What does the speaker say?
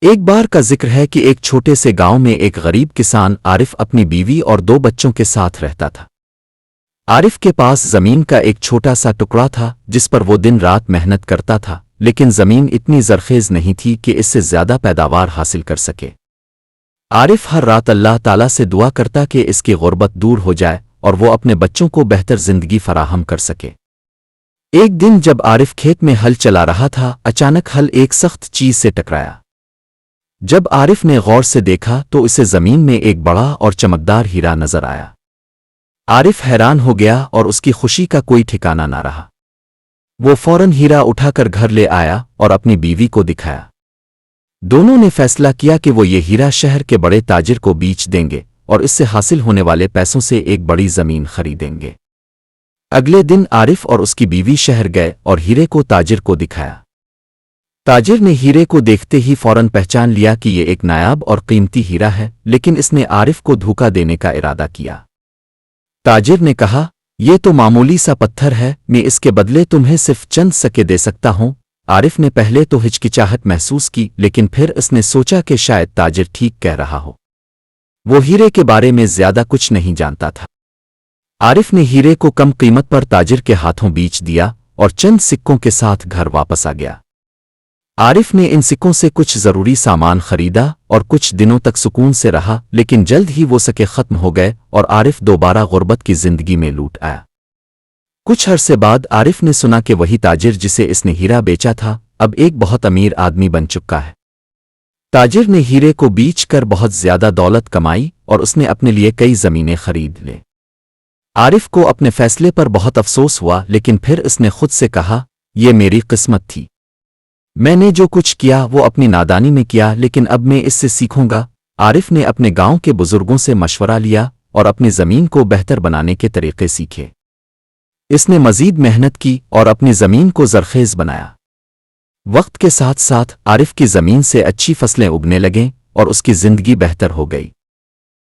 ایک بار کا ذکر ہے کہ ایک چھوٹے سے گاؤں میں ایک غریب کسان عارف اپنی بیوی اور 2 بچوں کے ساتھ رہتا تھا۔ عارف کے پاس زمین کا ایک چھوٹا سا ٹکڑا تھا جس پر وہ دن رات محنت کرتا تھا، لیکن زمین اتنی زرخیز نہیں تھی کہ اس سے زیادہ پیداوار حاصل کر سکے۔ عارف ہر رات اللہ تعالیٰ سے دعا کرتا کہ اس کی غربت دور ہو جائے اور وہ اپنے بچوں کو بہتر زندگی فراہم کر سکے۔ ایک دن جب عارف کھیت میں ہل چلا رہا تھا، اچانک ہل ایک سخت چیز سے ٹکرایا۔ جب عارف نے غور سے دیکھا تو اسے زمین میں ایک بڑا اور چمکدار ہیرا نظر آیا۔ عارف حیران ہو گیا اور اس کی خوشی کا کوئی ٹھکانہ نہ رہا۔ وہ فوراً ہیرا اٹھا کر گھر لے آیا اور اپنی بیوی کو دکھایا۔ دونوں نے فیصلہ کیا کہ وہ یہ ہیرا شہر کے بڑے تاجر کو بیچ دیں گے اور اس سے حاصل ہونے والے پیسوں سے ایک بڑی زمین خریدیں گے۔ اگلے دن عارف اور اس کی بیوی شہر گئے اور ہیرے کو تاجر کو دکھایا۔ تاجر نے ہیرے کو دیکھتے ہی فوراً پہچان لیا کہ یہ ایک نایاب اور قیمتی ہیرا ہے، لیکن اس نے عارف کو دھوکہ دینے کا ارادہ کیا۔ تاجر نے کہا، یہ تو معمولی سا پتھر ہے، میں اس کے بدلے تمہیں صرف چند سکے دے سکتا ہوں۔ عارف نے پہلے تو ہچکچاہٹ محسوس کی، لیکن پھر اس نے سوچا کہ شاید تاجر ٹھیک کہہ رہا ہو۔ وہ ہیرے کے بارے میں زیادہ کچھ نہیں جانتا تھا۔ عارف نے ہیرے کو کم قیمت پر تاجر کے ہاتھوں بیچ دیا اور چند سکوں کے ساتھ گھر واپس آ گیا۔ عارف نے ان سکوں سے کچھ ضروری سامان خریدا اور کچھ دنوں تک سکون سے رہا، لیکن جلد ہی وہ سکے ختم ہو گئے اور عارف دوبارہ غربت کی زندگی میں لوٹ آیا۔ کچھ عرصے بعد عارف نے سنا کہ وہی تاجر جسے اس نے ہیرا بیچا تھا اب ایک بہت امیر آدمی بن چکا ہے۔ تاجر نے ہیرے کو بیچ کر بہت زیادہ دولت کمائی اور اس نے اپنے لیے کئی زمینیں خرید لیں۔ عارف کو اپنے فیصلے پر بہت افسوس ہوا، لیکن پھر اس نے خود سے کہا، یہ میری قسمت تھی۔ میں نے جو کچھ کیا وہ اپنی نادانی میں کیا، لیکن اب میں اس سے سیکھوں گا۔ عارف نے اپنے گاؤں کے بزرگوں سے مشورہ لیا اور اپنی زمین کو بہتر بنانے کے طریقے سیکھے۔ اس نے مزید محنت کی اور اپنی زمین کو زرخیز بنایا۔ وقت کے ساتھ ساتھ عارف کی زمین سے اچھی فصلیں اگنے لگیں اور اس کی زندگی بہتر ہو گئی۔